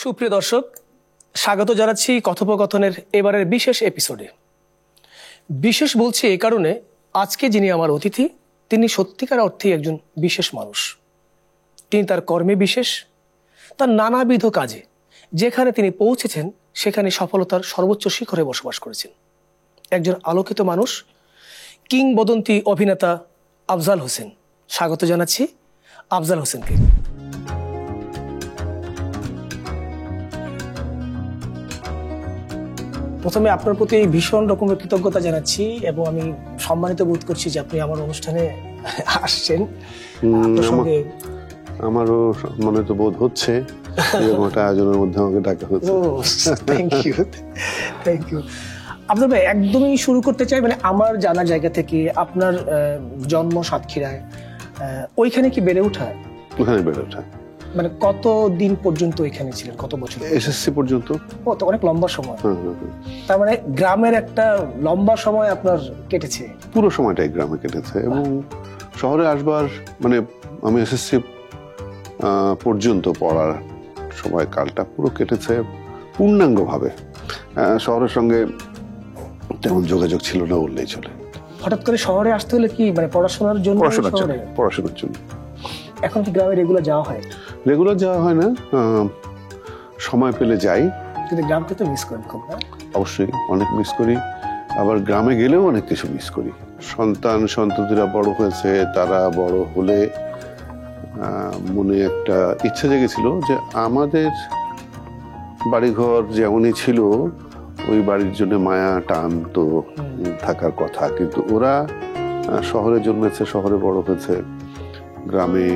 সুপ্রিয় দর্শক, স্বাগত জানাচ্ছি কথোপকথনের এবারের বিশেষ এপিসোডে। বিশেষ বলছি এই কারণে, আজকে যিনি আমার অতিথি তিনি সত্যিকার অর্থেই একজন বিশেষ মানুষ। তিনি তার কর্মে বিশেষ, তার নানাবিধ কাজে যেখানে তিনি পৌঁছেছেন সেখানে সফলতার সর্বোচ্চ শিখরে বসবাস করেছেন। একজন আলোকিত মানুষ, কিংবদন্তি অভিনেতা আফজাল হোসেন। স্বাগত জানাচ্ছি আফজাল হোসেনকে। প্রথমে আপনার প্রতি ভীষণ রকমের কৃতজ্ঞতা জানাচ্ছি এবং আমি সম্মানিত বোধ করছি যে আপনি আমার অনুষ্ঠানে আসছেন। আমারও সম্মানিত বোধ হচ্ছে আয়োজনের মধ্যে আমাকে ডাকা হচ্ছে। Thank you, thank you. Afzal ভাই, একদমই শুরু করতে চাই মানে আমার জানার জায়গা থেকে। আপনার জন্ম সাতক্ষীরায়, ওইখানে কি বেড়ে ওঠা? ওখানে বেড়ে ওঠা। মানে কত দিন পর্যন্ত এখানে ছিলেন, কত বছর? এসএসসি পর্যন্ত। ও তো অনেক লম্বা সময়। তার মানে গ্রামের একটা লম্বা সময় আপনার কেটেছে। পুরো সময়টাই গ্রামে কেটেছে এবং শহরে আসবার মানে আমি এসএসসি পর্যন্ত পড়ার সময় কালটা পুরো কেটেছে পূর্ণাঙ্গ ভাবে। শহরের সঙ্গে তেমন যোগাযোগ ছিল না বললেই চলে। হঠাৎ করে শহরে আসতে হলে কি মানে পড়াশোনার জন্য? পড়াশোনার জন্য। এখন কি গ্রামে রেগুলার যাওয়া হয়? রেগুলার যাওয়া হয় না, সময় পেলে যাই। কিন্তু গ্রামকে তো মিস করেন খুব? না, অবশ্যই অনেক মিস করি। আবার গ্রামে গেলেও অনেক কিছু মিস করি। সন্তানরা বড় হয়েছে, তারা বড় হলে মনে একটা ইচ্ছা জেগেছিল যে আমাদের বাড়িঘর যেমনই ছিল ওই বাড়ির জন্য মায়া টান তো থাকার কথা, কিন্তু ওরা শহরে জন্মেছে, শহরে বড় হয়েছে। গ্রামে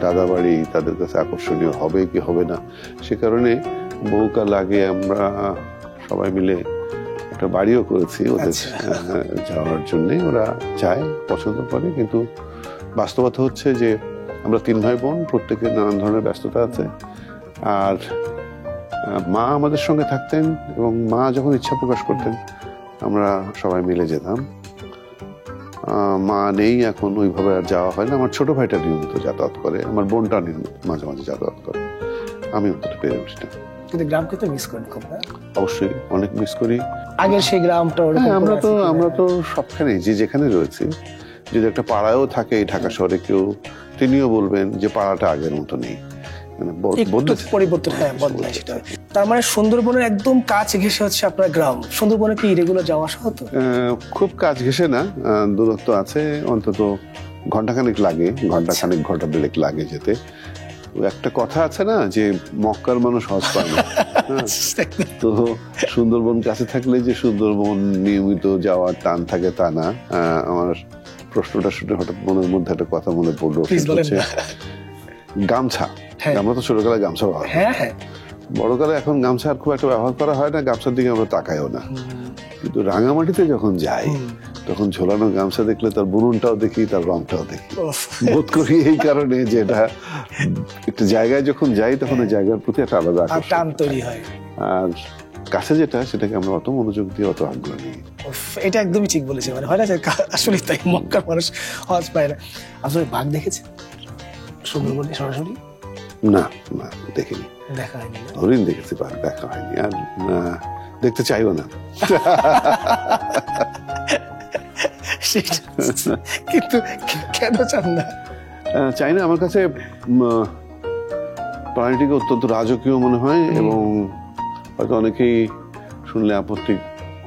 দাদা বাড়ি তাদের কাছে আকর্ষণীয় হবে কি হবে না, সে কারণে বহুকাল আগে আমরা সবাই মিলে একটা বাড়িও করেছি ওদের যাওয়ার জন্যে। ওরা যায়, পছন্দ করে, কিন্তু বাস্তবতা হচ্ছে যে আমরা 3 ভাই বোন, প্রত্যেকের নানান ধরনের ব্যস্ততা আছে। আর মা আমাদের সঙ্গে থাকতেন এবং মা যখন ইচ্ছা প্রকাশ করতেন আমরা সবাই মিলে যেতাম। মা নেই এখন, ওইভাবে আর যাওয়া হয় না। আমার ছোট ভাইটা নিয়মিত যাতায়াত করে, আমার বোনটা মাঝে মাঝে যাতায়াত করে, আমি অন্তত পেরে উঠি না। কিন্তু গ্রামকে তো মিস করেন খুব? অবশ্যই অনেক মিস করি। আগের সেই গ্রামটা আমরা তো সবখানে যেখানে রয়েছি, যদি একটা পাড়ায়ও থাকে এই ঢাকা শহরে কেউ, তিনিও বলবেন যে পাড়াটা আগের মতো নেই, পরিবর্তন। হ্যাঁ, বদলায় সেটা। তার মানে সুন্দরবনের একদম কাছ ঘেঁষে হচ্ছে আপনার গ্রাম। সুন্দরবনে কি রেগুলার যাওয়া আসা হতো? খুব কাছ ঘেঁষে না, দূরত্ব আছে, অন্তত ঘন্টাখানেক লাগে, ঘন্টা দেড়েক লাগে যেতে। একটা কথা আছে না যে মক্কার মানুষ হজ পায় না, তো সুন্দরবন কাছে থাকলে যে সুন্দরবন নিয়মিত যাওয়ার টান থাকে তা না। আমার প্রশ্নটা শুনে হঠাৎ মনের মধ্যে একটা কথা মনে পড়লো, গামছা। আমরা তো ছোটবেলায় গামছা ব্যবহার, বড়কালে এখন গামছা আর খুব একটা ব্যবহার করা হয় না, গামছার দিকে আমরা তাকাইও না। কিন্তু রাঙামাটিতে যখন যাই তখন ঝোলানো গামছা দেখলে তার বুননটাও দেখি, তার রংটাও দেখি, বোধ করি এই কারণে যে এটা একটা জায়গায় যখন যাই তখন ওই জায়গার প্রতি একটা আলাদা টান তৈরি হয়। আর কাছে যেটা, সেটাকে আমরা অত মনোযোগ দিয়ে অত আগ্রহ নিই। এটা একদমই ঠিক বলেছে, মানে হয় না যে আসলে তাই মক্কার মানুষ হজ পায় না। আসলে বাঘ দেখেছে সুন্দরবনে সরাসরি? না না, দেখিনি। দেখা হয়নি? হরিণ দেখেছি, বাঘ দেখা হয়নি, আর দেখতে চাইও না। কিন্তু কেন চান না? চাই না, আমার কাছে প্রাণীটিকে অত্যন্ত রাজকীয় মনে হয় এবং হয়তো অনেকেই শুনলে আপত্তি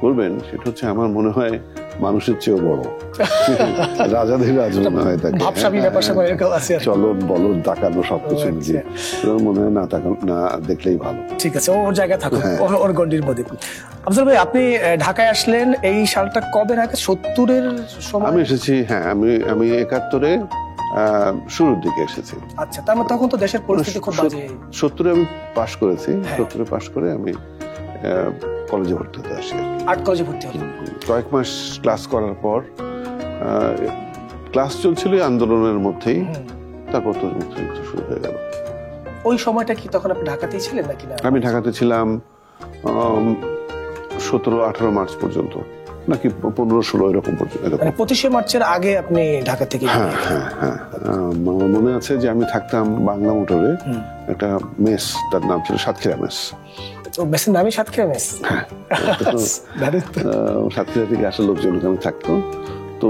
করবেন, সেটা হচ্ছে আমার মনে হয় মানুষের চেয়েও বড়, রাজাদের রাজ মনে হয় তাকে, চলন বলন তাকানো সবকিছু মিলিয়ে মনে হয় না দেখলেই ভালো। ঠিক আছে, ওর জায়গায় থাকুন, ওর গন্ডির মধ্যে। আফজাল ভাই, আপনি ঢাকায় আসলেন এই সালটা কবে? ঢাকা 70-এর সময় আমি এসেছি। হ্যাঁ, আমি 71-এ শুরুর দিকে এসেছি। আচ্ছা, তার মানে তখন তো দেশের পরিস্থিতি খুব বাজে। 70-এ আমি পাশ করেছি। 70-এ পাশ করে আমি কলেজে ভর্তি হতে আসি। আর্ট কলেজে ভর্তি হলেন? কয়েক মাস ক্লাস করার পর, ক্লাস চলছিল আন্দোলনের মধ্যেই, তারপর তো মুক্তিযুদ্ধ শুরু হয়ে গেল। ওই সময়টা কি তখন আপনি ঢাকাতেই ছিলেন নাকি? আমি ঢাকাতে ছিলাম 17-18 মার্চ পর্যন্ত, নাকি 15-16 এরকম পর্যন্ত। 25শে মার্চের আগে আপনি ঢাকা থেকে? হ্যাঁ, আমার মনে আছে যে আমি থাকতাম বাংলা মোটরে, একটা মেস, তার নাম ছিল সাতক্ষীরা মেস। তো মেসের নামই সাতক্ষীরা মেস। সাতক্ষীরা থেকে আসা লোকজন ওখানে থাকতো। তো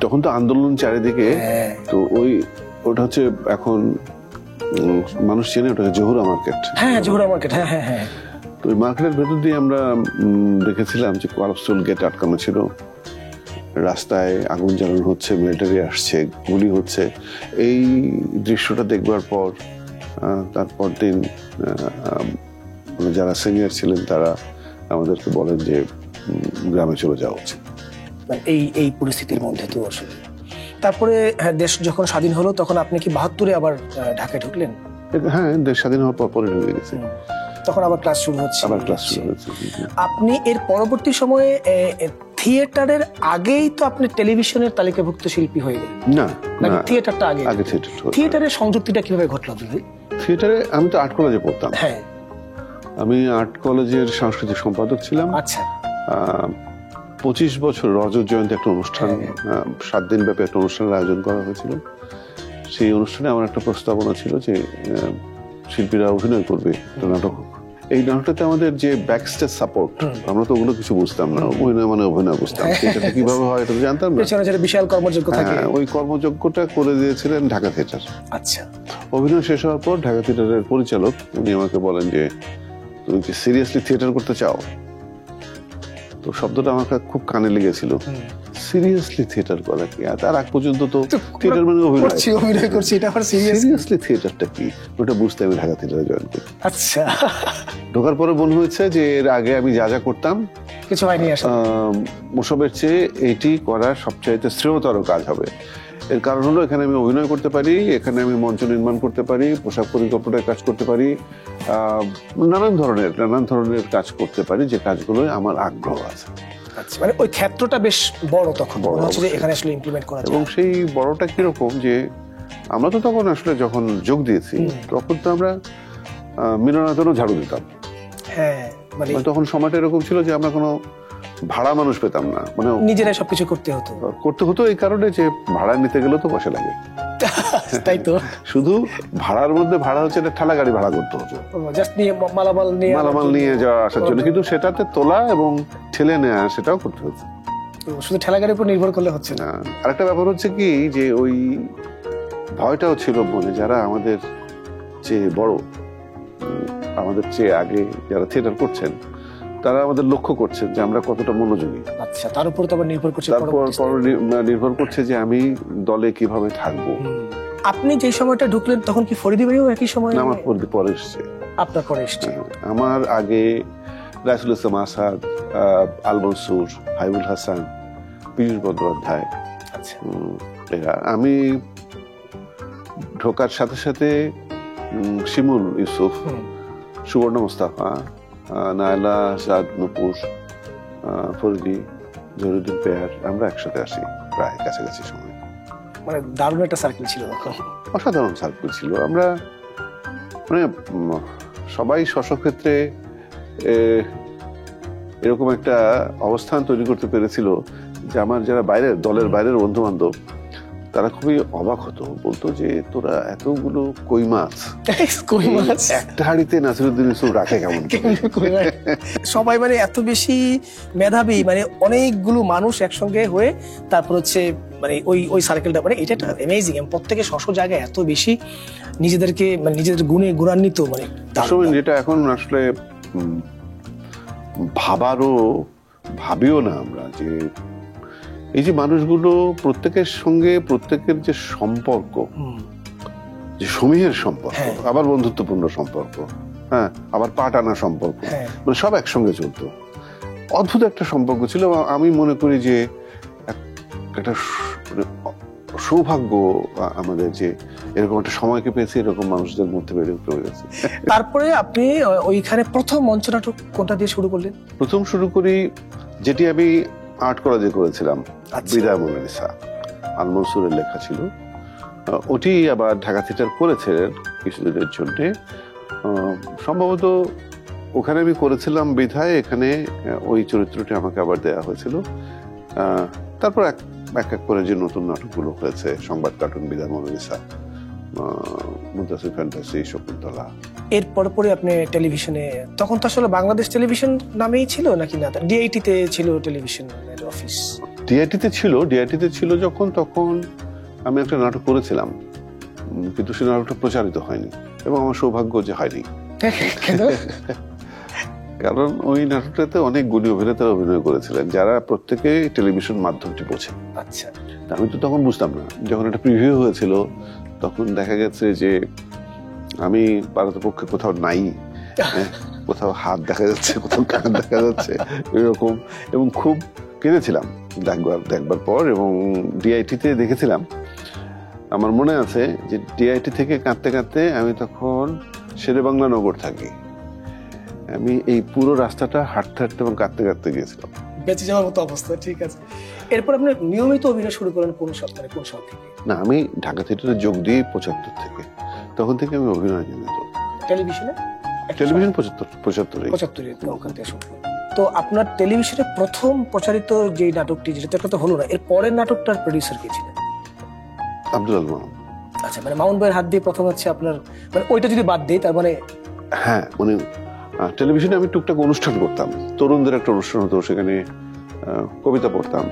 তখন তো আন্দোলন চারিদিকে, তো ওটা হচ্ছে এখন মানুষ চেনে ওটাকে জহুরা মার্কেট। হ্যাঁ, জহুরা মার্কেট, হ্যাঁ হ্যাঁ হ্যাঁ। তো ওই মার্কেটের ভেতর দিয়ে আমরা দেখেছিলাম যে কলাপসুল গেট আটকানো ছিল, রাস্তায় আগুন জ্বালানো হচ্ছে, মিলিটারি আসছে, গুলি হচ্ছে। এই দৃশ্যটা দেখবার পর তারপর দিন যারা সিনিয়র ছিলেন তারা আমাদেরকে বলেন যে গ্রামে চলে যাওয়া উচিত। এই পরিস্থিতির মধ্যে তো আসলে তারপরে দেশ যখন স্বাধীন হলো তখন আপনি কি 72-এ আবার ঢাকায় ঢুকলেন? হ্যাঁ, দেশ স্বাধীন হওয়ার পর পরে ঢুকে গেছে। তখন আবার ক্লাস শুরু হচ্ছে। আপনি এর পরবর্তী সময়ে থিয়েটারের আগেই তো আপনি টেলিভিশনের তালিকাভুক্ত শিল্পী হয়ে গেলেন? না, থিয়েটারটা আগে। থিয়েটারের সংযুক্তিটা কিভাবে ঘটলো ভাই? থিয়েটারে আমি তো আর্ট কলেজে পড়তাম। হ্যাঁ, আমি আর্ট কলেজের সাংস্কৃতিক সম্পাদক ছিলাম। আচ্ছা। 25 বছর রজত জয়ন্তী একটা অনুষ্ঠান, 7 দিন ব্যাপী একটা অনুষ্ঠানের আয়োজন করা হয়েছিল। সেই অনুষ্ঠানে আমার একটা প্রস্তাবনা ছিল যে শিল্পীরা অভিনয় করবে একটা নাটক। এই নাটকটাতে আমাদের যে ব্যাক স্টেজ সাপোর্ট, আমরা তো ওগুলো কিছু বুঝতাম না। অভিনয় মানে অভিনয় বুঝতাম, এটা কিভাবে হয় এটা জানতাম না। বিশাল কর্মযোগ্য থাকে। ওই কর্মযোগ্যটা করে দিয়েছিলেন ঢাকা থিয়েটার। আচ্ছা। অভিনয় শেষ হওয়ার পর ঢাকা থিয়েটারের পরিচালক উনি আমাকে বলেন যে তুমি কি সিরিয়াসলি থিয়েটার করতে চাও? তো শব্দটা আমার খুব কানে লেগেছিল। সিরিয়াসলি থিয়েটার করা কি? তার আগ পর্যন্ত তো থিয়েটার মানে অভিনয় করছি, এটা আবার সিরিয়াসলি থিয়েটারটা কি ওটা বুঝতে আমি ঢাকা থিয়েটারে জয়েন করি। আচ্ছা। ঢোকার পরে মনে হয়েছে যে এর আগে আমি যা যা করতাম কিছু হয়নি, ওসবের চেয়ে এইটি করা সবচাইতে শ্রেয়তর কাজ হবে। এর কারণ হলো এখানে আমি অভিনয় করতে পারি, এখানে আমি মঞ্চ নির্মাণ করতে পারি, পোশাক পরিকল্পনায় কাজ করতে পারি, নানান ধরনের কাজ করতে পারি, যে কাজগুলোই আমার আগ্রহ আছে। আচ্ছা, মানে ওই ক্ষেত্রটা বেশ বড় তখন এখানে আসলে ইমপ্লিমেন্ট করা। এবং সেই বড়টা কিরকম যে আমরা তো তখন আসলে যখন যোগ দিয়েছি তখন তো আমরা মিলনায়তনও ঝাড়ু দিতাম। হ্যাঁ, মানে তখন সময়টা এরকম ছিল যে আমরা কোনো ভাড়া মানুষ পেতাম না, মানে নিজেরাই সবকিছু করতে হতো। এই কারণে যে ভাড়া নিতে গেলেও তো পয়সা লাগে, তাই তো। শুধু ভাড়ার মধ্যে ভাড়া হচ্ছে একটা ঠেলা গাড়ি ভাড়া করতে হতো, জাস্ট নিয়ে মালামাল নিয়ে যাওয়া আসার জন্য, কিন্তু সেটাতে তোলা এবং ঠেলে নেওয়া সেটাও করতে হতো। শুধু ঠেলা গাড়ির উপর নির্ভর করলে হচ্ছে না। আরেকটা ব্যাপার হচ্ছে কি যে ওই ভয়টাও ছিল মনে, যারা আমাদের চেয়ে বড়, আমাদের চেয়ে আগে যারা থিয়েটার করছেন তারা আমাদের লক্ষ্য করছেন যে আমরা কতটা মনোযোগী। আচ্ছা, তার উপর তো আবার নির্ভর করছে, নির্ভর করছে যে আমি দলে কিভাবে থাকবো। আপনি যে সময়টা ঢুকলেন তখন কি ফরিদি ভাইও একই সময়? আমার পরে এসছে। আপনার পরে এসছে? আমার আগে রাইসুল ইসলাম আসাদ, আল মনসুর, হাইবুল হাসান, পীযূষ বন্দ্যোপাধ্যায়। আচ্ছা। আমি ঢোকার সাথে সাথে শিমুল ইউসুফ, সুবর্ণ মোস্তাফা, নায়লা, সাদ, নুপুর, ফরিদি, জহিরুদ্দিন পেয়ার, আমরা একসাথে আসি প্রায় কাছাকাছি সময়। মানে দারুণ একটা সার্কেল ছিল, অসাধারণ সার্কেল ছিল। আমরা মানে সবাই স্বস্বক্ষেত্রে এরকম একটা অবস্থান তৈরি করতে পেরেছিল যে আমার যারা দলের বাইরের বন্ধু বান্ধব তারা খুবই অবাক হতো, বলতো যে তোরা এতগুলো কই মাছ একটা হাঁড়িতে নাসিরুদ্দিন ইউসুফ রাখে কেমন? সবাই মানে এত বেশি মেধাবী, মানে অনেকগুলো মানুষ একসঙ্গে হয়ে তারপর হচ্ছে মানে ওই সার্কেলটা, মানে এটা একটা অ্যামেজিং। প্রত্যেকে স্ব জায়গায় এত বেশি নিজেদেরকে মানে নিজেদের গুণে গুণান্বিত, মানে যেটা এখন আসলে ভাবিও না আমরা, যে এই যে মানুষগুলো প্রত্যেকের সঙ্গে প্রত্যেকের যে সম্পর্ক, যে সমীহের সম্পর্ক, আবার বন্ধুত্বপূর্ণ সম্পর্ক, হ্যাঁ, আবার পা টানা সম্পর্ক, মানে সব একসঙ্গে চলতো। অদ্ভুত একটা সম্পর্ক ছিল। আমি মনে করি যে একটা সৌভাগ্য আমাদের যে এরকম একটা সময়কে পেয়েছি, এরকম মানুষদের মধ্যে বেড়ে উঠতে পেরেছি। তারপরে আপনি ওইখানে প্রথম মঞ্চ নাটক কোনটা দিয়ে শুরু করলেন? প্রথম শুরু করি যেটি আমি আর্ট কলেজে করেছিলাম, বিদায় মোনালিসা, আল মনসুরের লেখা ছিল। ওটি আবার ঢাকা থিয়েটার করেছিলেন কিছুদিনের জন্য। সম্ভবত ওখানে আমি করেছিলাম বিধায় এখানে ওই চরিত্রটি আমাকে আবার দেয়া হয়েছিল। তারপর এক এক করে যে নতুন নাটকগুলো হয়েছে, সংবাদ কার্টুন, বিদায় মোনালিসা, মুদাসির ফ্যান্টাসি, শকুন্তলা। এর পরে আপনি টেলিভিশনে, তখন তো আসলে বাংলাদেশ টেলিভিশন নামেই ছিল নাকি না, ডিআইটিতে ছিল টেলিভিশনের অফিস? ডিআইটিতে ছিল যখন, তখন আমি একটা নাটক করেছিলাম, কিন্তু সেই নাটকটা প্রচারিত হয়নি এবং আমার সৌভাগ্য যে হয়নি। কারণ ওই নাটকটাতে অনেক গুণী অভিনেতারা অভিনয় করেছিলেন যারা প্রত্যেকে টেলিভিশন মাধ্যমটি বোঝে। আচ্ছা, আমি তো তখন বুঝতাম না। যখন একটা প্রিভিউ হয়েছিল তখন দেখা গেছে যে আমি পারতপক্ষে কোথাও নাই, কোথাও হাত দেখা যাচ্ছে, কোথাও কান দেখা যাচ্ছে, এরকম, এবং খুব কেঁদেছিলাম দেখবার পর। এবং ডিআইটিতে দেখেছিলাম, আমার মনে আছে যে ডিআইটি থেকে কাঁদতে কাঁদতে আমি তখন শেরেবাংলা নগর থাকি, আমি এই পুরো রাস্তাটা হাঁটতে হাঁটতে এবং কাঁদতে কাঁদতে গিয়েছিলাম। বেঁচে যাওয়ার মতো অবস্থা। ঠিক আছে, এরপর আপনি নিয়মিত অভিনয় শুরু করেন কোন সাল থেকে? না, আমি ঢাকা থিয়েটারে যোগ দিই ৭৫ থেকে, তখন থেকে আমি অভিনয় নিয়মিত। টেলিভিশনে ৭৫ ওখান থেকে শুরু করেন। তো আপনার টেলিভিশনে প্রথম প্রচারিত যে নাটকটি, যেটা তো হলো না, এর পরের নাটকটার প্রডিউসার কে ছিলেন? আব্দুল আল মামুন। আচ্ছা, মানে মামুন ভাইয়ের হাত দিয়ে প্রথম হচ্ছে আপনার, মানে ওইটা যদি বাদ দেই তার মানে? হ্যাঁ, মানে টেলিভিশনে আমি টুকটাক অনুষ্ঠান করতাম, তরুণদের একটা অনুষ্ঠান হতো, সেখানে কবিতা পড়তাম।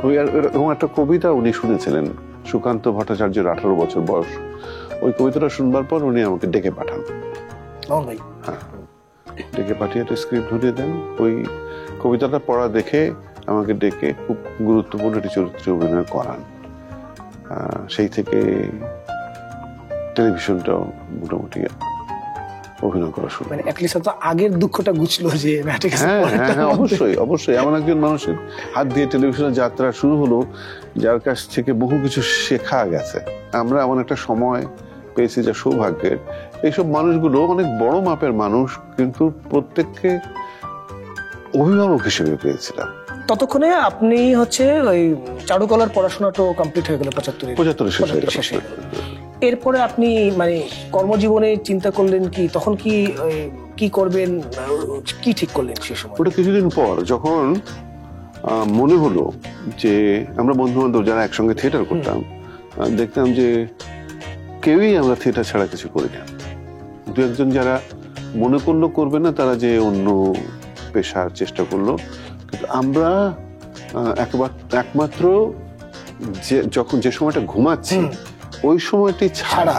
এবং একটা কবিতা উনি শুনেছিলেন, সুকান্ত ভট্টাচার্যের 18 বছর বয়স। ওই কবিতাটা শুনবার পর উনি আমাকে ডেকে পাঠান। মামুন ভাই? হ্যাঁ, ডেকে পাঠিয়ে একটা স্ক্রিপ্ট ধরিয়ে দেন। ওই কবিতাটা পড়া দেখে আমাকে ডেকে খুব গুরুত্বপূর্ণ একটি চরিত্রে অভিনয় করান। সেই থেকে টেলিভিশনটাও মোটামুটি অভিনয় করা শুরু। মানে অ্যাটলিস্ট তো আগের দুঃখটা ঘুচলো যে না, ঠিক আছে। হ্যাঁ, অবশ্যই এমন একজন মানুষের হাত দিয়ে টেলিভিশনের যাত্রা শুরু হলো যার কাছ থেকে বহু কিছু শেখা গেছে। আমরা এমন একটা সময় পেয়েছি যা সৌভাগ্যের। এইসব মানুষগুলো অনেক বড় মাপের মানুষ, কিন্তু প্রত্যেককে অভিভাবক হিসেবে পেয়েছিলাম। ততক্ষণে আপনি হচ্ছে ওই চারুকলার পড়াশোনাটা কমপ্লিট হয়ে গেল 75 শেষে। এরপরে আপনি মানে কর্মজীবনে চিন্তা করলেন কি, তখন কি করবেন, কি ঠিক করলেন সে সময়? ওটা কিছুদিন পর, যখন মনে হলো যে আমরা বন্ধু বান্ধব যারা একসঙ্গে থিয়েটার করতাম, দেখতাম যে কেউই আমরা থিয়েটার ছাড়া কিছু করি না। দু একজন যারা মনে করলো করবে না, তারা যে অন্য পেশার চেষ্টা করলো, কিন্তু আমরা একমাত্র যে সময়টা ঘুমাচ্ছি ওই সময়টি ছাড়া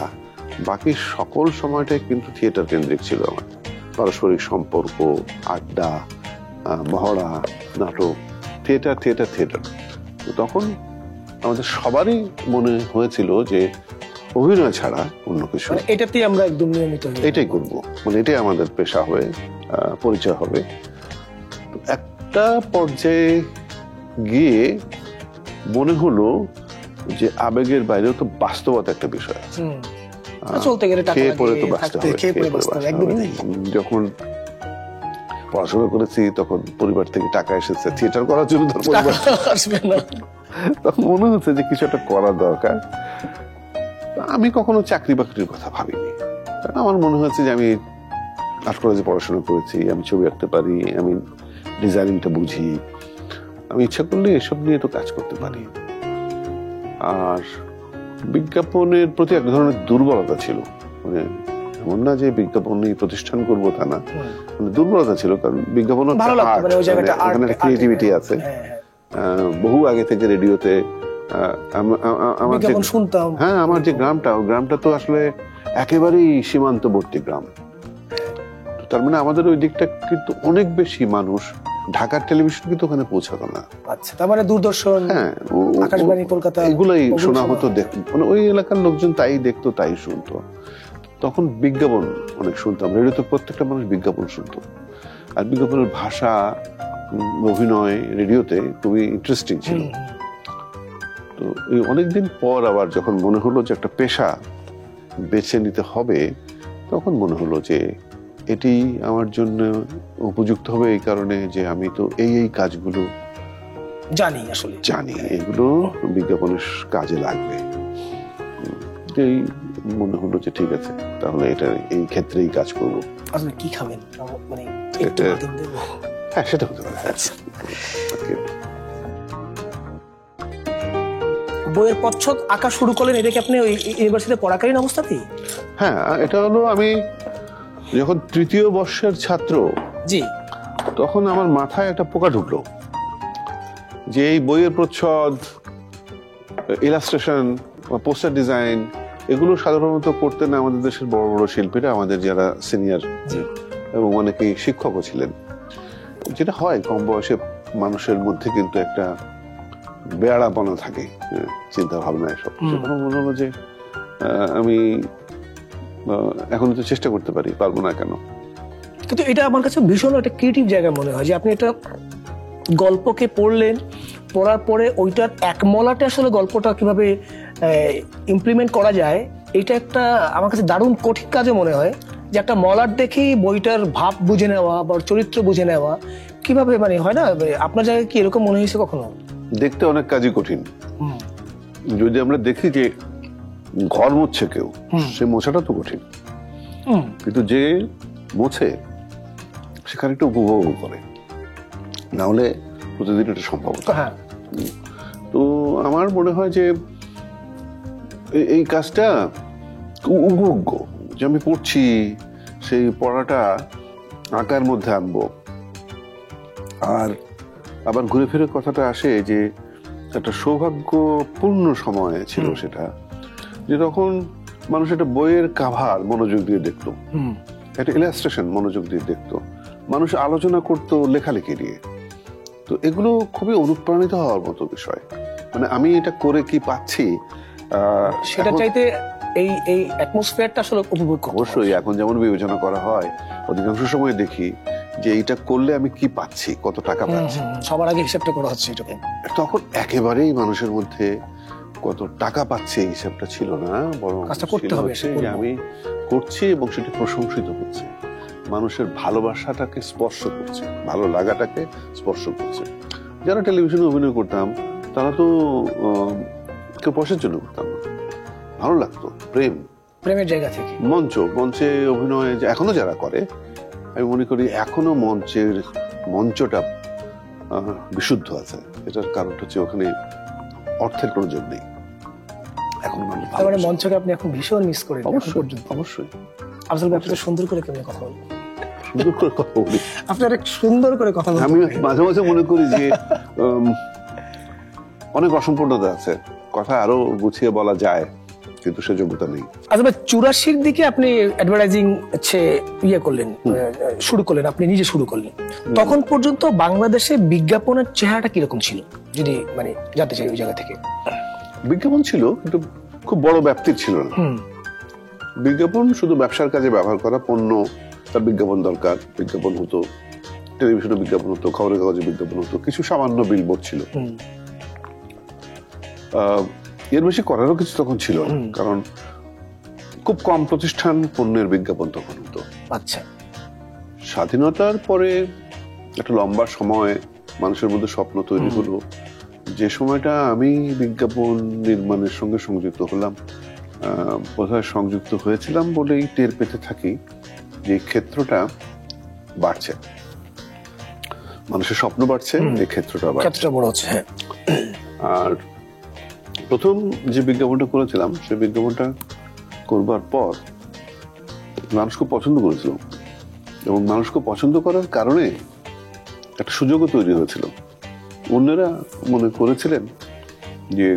বাকি সকল সময়টাই কিন্তু থিয়েটার কেন্দ্রিক ছিল আমার। পারস্পরিক সম্পর্ক, আড্ডা, মহড়া, নাটক, থিয়েটার। তখন আমাদের সবারই মনে হয়েছিল যে অভিনয় ছাড়া অন্য কিছু, এটাতেই আমরা একদম নিয়মিত এটাই করবো, মানে এটাই আমাদের পেশা হয়ে পরিচয় হবে। একটা পর্যায়ে গিয়ে মনে হলো যে আবেগের বাইরেও তো বাস্তবতা একটা বিষয় আছে। খেয়ে পরে তো বাঁচতে হবে। যখন পড়াশোনা করেছি তখন পরিবার থেকে টাকা এসেছে, থিয়েটার করার জন্য আসবে না, তখন মনে হচ্ছে যে কিছু একটা করা দরকার। আমি কখনো চাকরি বাকরির কথা ভাবিনি, আমার মনে হচ্ছে যে আমি আর্ট কলেজে পড়াশোনা করেছি, আমি ছবি আঁকতে পারি, আমি ডিজাইনিংটা বুঝি, আমি ইচ্ছা করলে এসব নিয়ে তো কাজ করতে পারি। আর বিজ্ঞাপনের প্রতি এক ধরনের দুর্বলতা ছিল, মানে এমন না যে বিজ্ঞাপন নিয়ে প্রতিষ্ঠান করবো তা না, মানে দুর্বলতা ছিল। কারণ বিজ্ঞাপনের ক্রিয়েটিভিটি আছে। বহু আগে থেকে রেডিওতে শুনতাম। হ্যাঁ, আমার যে গ্রামটা তো আসলে একেবারেই সীমান্তবর্তী গ্রাম, তার মানে আমাদের ওই দিকটা কিন্তু অনেক বেশি মানুষ, ঢাকার টেলিভিশন কিন্তু ওখানে পৌঁছাতো না। আচ্ছা, তার মানে দূরদর্শন, আকাশবাণী কলকাতা এগুলাই শোনা হতো, মানে ওই এলাকার লোকজন তাই দেখতো, তাই শুনতো। তখন বিজ্ঞাপন অনেক শুনতাম, রেডিওতে প্রত্যেকটা মানুষ বিজ্ঞাপন শুনতো। আর বিজ্ঞাপনের ভাষা, অভিনয় রেডিওতে খুবই ইন্টারেস্টিং ছিল। তো এই অনেকদিন পর আবার যখন মনে হলো যে একটা পেশা বেছে নিতে হবে, তখন মনে হলো যে এটি আমার জন্য উপযুক্ত হবে এই কারণে যে আমি তো এই কাজগুলো জানি, এগুলো বিজ্ঞাপনের কাজে লাগবে। এই মনে হলো যে ঠিক আছে, তাহলে এটা এই ক্ষেত্রেই কাজ করবো। আসলে কি খাবেন, মানে হ্যাঁ, সেটা হতে পারে। বইয়ের প্রচ্ছদ আঁকা শুরু করলেন, এটা কি আপনি ওই ইউনিভার্সিটিতে পড়াকালীন অবস্থাতেই? হ্যাঁ, এটা হলো আমি যখন তৃতীয় বর্ষের ছাত্র, জি, তখন আমার মাথায় একটা পোকা ঢুকলো যে এই বইয়ের প্রচ্ছদ, ইলাস্ট্রেশন, পোস্টার ডিজাইন, এগুলো সাধারণত করতেন আমাদের দেশের বড় বড় শিল্পীরা, আমাদের যারা সিনিয়র এবং অনেকেই শিক্ষকও ছিলেন। যেটা হয় কম বয়সে মানুষের মধ্যে কিন্তু একটা বেয়াড়াপনা থাকে, চিন্তা ভাবনা এসব। তখন মনে হলো যে আমি এখন তো চেষ্টা করতে পারি, পারবো না কেন। কিন্তু এটা আমার কাছে ভীষণ একটা ক্রিয়েটিভ জায়গা মনে হয় যে আপনি এটা গল্পকে পড়লেন, পড়ার পরে ওইটার এক মলাটে আসলে গল্পটা কিভাবে ইমপ্লিমেন্ট করা যায়, এটা একটা আমার কাছে দারুণ কঠিন কাজে মনে হয়। যে একটা মলাট দেখেই বইটার ভাব বুঝে নেওয়া বা চরিত্র বুঝে নেওয়া কিভাবে, মানে হয় না, আপনার জায়গায় কি এরকম মনে হয়েছে কখনো? দেখতে অনেক কাজই কঠিন। যদি আমরা দেখি যে ঘর মুছছে কেউ, সে মোছাটা তো কঠিন, কিন্তু যে মোছে সেখানে একটু উপভোগ করে, না হলে প্রতিদিন এটা সম্ভব না। হ্যাঁ, তো আমার মনে হয় যে এই কাজটা উপভোগ্য, যে আমি পড়ছি, সেই পড়াটা আঁকার মধ্যে আনবো। আর আবার ঘুরে ফিরে কথাটা আসে যে একটা সৌভাগ্যপূর্ণ সময় ছিল সেটা, যে তখন মানুষ একটা বইয়ের কাভার মনোযোগ দিয়ে দেখতো, একটা ইলাস্ট্রেশন মনোযোগ দিয়ে দেখতো, মানুষ আলোচনা করতো লেখালেখি নিয়ে। তো এগুলো খুবই অনুপ্রাণিত হওয়ার মতো বিষয়। মানে আমি এটা করে কি পাচ্ছি সেটা চাইতে এই অ্যাটমসফিয়ারটা আসলে উপভোগ করতে হয়। অবশ্যই এখন যেমন বিবেচনা করা হয়, অধিকাংশ সময় দেখি যে এইটা করলে আমি কি পাচ্ছি, কত টাকা পাচ্ছি, সবার আগে হিসাবটা করা হচ্ছে এটাকে। তখন একেবারেই মানুষের মধ্যে কত টাকা পাচ্ছে এই হিসাবটা ছিল না, বরং কাজটা করতে হবে, যে আমি করছি এবং সেটি প্রশংসিত হচ্ছে, মানুষের ভালোবাসাটাকে স্পর্শ করছে, ভালো লাগাটাকে স্পর্শ করছে। যারা টেলিভিশনে অভিনয় করতাম তারা তো কেউ পয়সার জন্য করতাম না, ভালো লাগতো, প্রেমের জায়গা থেকে। মঞ্চে অভিনয় এখনো যারা করে, আমি মনে করি এখনো মঞ্চটা বিশুদ্ধ আছে। এটার কারণটা হচ্ছে ওখানে অর্থের কোনো যোগ নেই। এখন মানুষ মানে মঞ্চকে আপনি এখন ভীষণ মিস করেন? অবশ্যই। আফজাল ভাই, আপনি সুন্দর করে কেমন কথা বলেন, সুন্দর করে কথা বলি, আপনি অনেক সুন্দর করে কথা বলেন। আমি মাঝে মাঝে মনে করি যে অনেক অসম্পূর্ণতা আছে, কথা আরো গুছিয়ে বলা যায়, কিন্তু সে যোগ্যতা নেই। আচ্ছা ভাই, 84 দিকে আপনি অ্যাডভার্টাইজিং শুরু করলেন, আপনি নিজে শুরু করলেন। তখন পর্যন্ত বাংলাদেশে বিজ্ঞাপনের চেহারাটা কিরকম ছিল, যদি মানে জানতে চাই ওই জায়গা থেকে? বিজ্ঞাপন ছিল, কিন্তু খুব বড় ব্যাপ্তির ছিল না। বিজ্ঞাপন শুধু ব্যবসার কাজে ব্যবহার করা পণ্য, তার বিজ্ঞাপন দরকার, বিজ্ঞাপন হতো, টেলিভিশনে বিজ্ঞাপন হতো, খবরের কাগজে বিজ্ঞাপন হতো, কিছু সামান্য বিলবোর্ড ছিল। এর বেশি করারও কিছু তখন ছিল না, কারণ খুব কম প্রতিষ্ঠান পণ্যের বিজ্ঞাপন তখন হতো। আচ্ছা, স্বাধীনতার পরে একটা লম্বা সময় মানুষের মধ্যে স্বপ্ন তৈরি হলো, যে সময়টা আমি বিজ্ঞাপন নির্মাণের সঙ্গে সংযুক্ত হলাম, বোধহয় সংযুক্ত হয়েছিলাম বলেই টের পেতে থাকি যে ক্ষেত্রটা বাড়ছে, মানুষের স্বপ্ন বাড়ছে, এই ক্ষেত্রটা বড় হচ্ছে। আর প্রথম যে বিজ্ঞাপনটা করেছিলাম, সেই বিজ্ঞাপনটা করবার পর মানুষ খুব পছন্দ করেছিল, এবং মানুষ খুব পছন্দ করার কারণে একটা সুযোগও তৈরি হয়েছিল। অন্যরা মনে করেছিলেন যে